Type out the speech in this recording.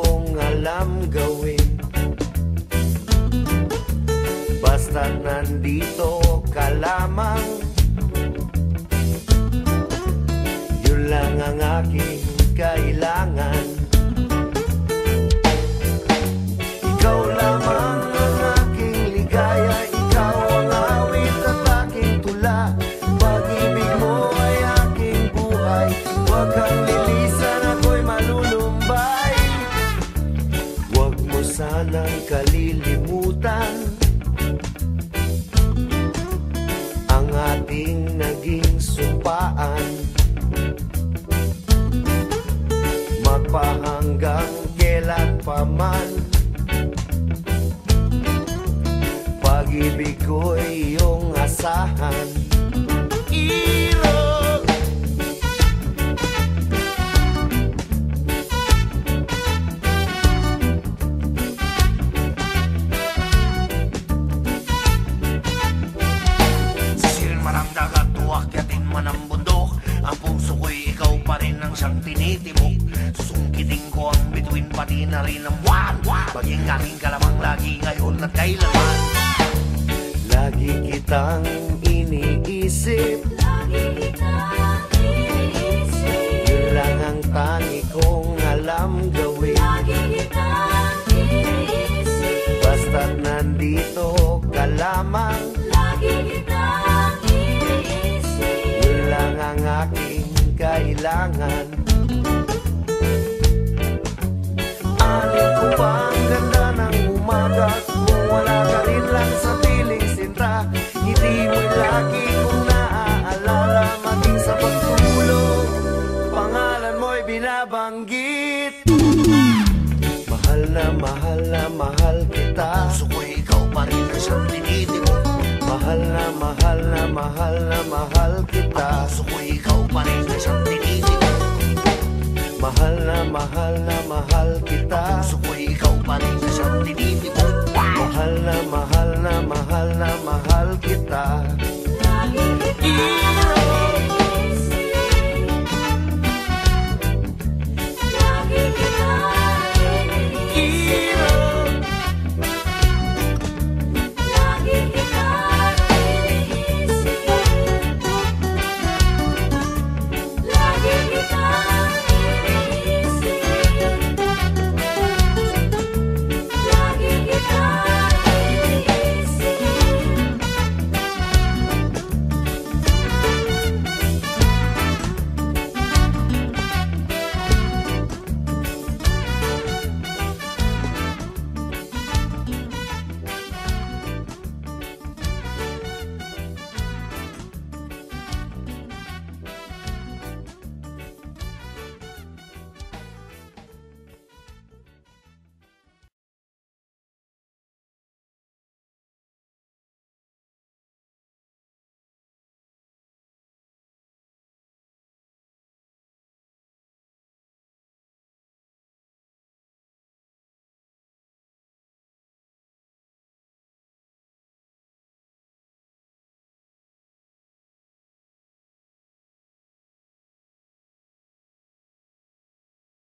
kong alam gawin. Basta't nandito ka lamang, yun lang ang aking kailangan. Ikaw lamang ang aking ligaya, ikaw ang awit at aking tula. Pag-ibig mo ay aking buhay, huwag kang lilisan, ako'y malulumbay. Huwag mo sanang kalilimutan ang ating naging sumpaan, magpahanggang kailan pa man. Pag-ibig ko'y iyong asahan. Irog! Sisirin man ang dagat, tuwakyatin man ang bundok, ang puso ko'y ikaw pa rin ang siyang tinitibok. Susungkitin ko ang bituin, pati na rin ang buwan. Maging aking kalamang lagi ngayon at kailanman. Lagi kitang iniisip, Lagi kita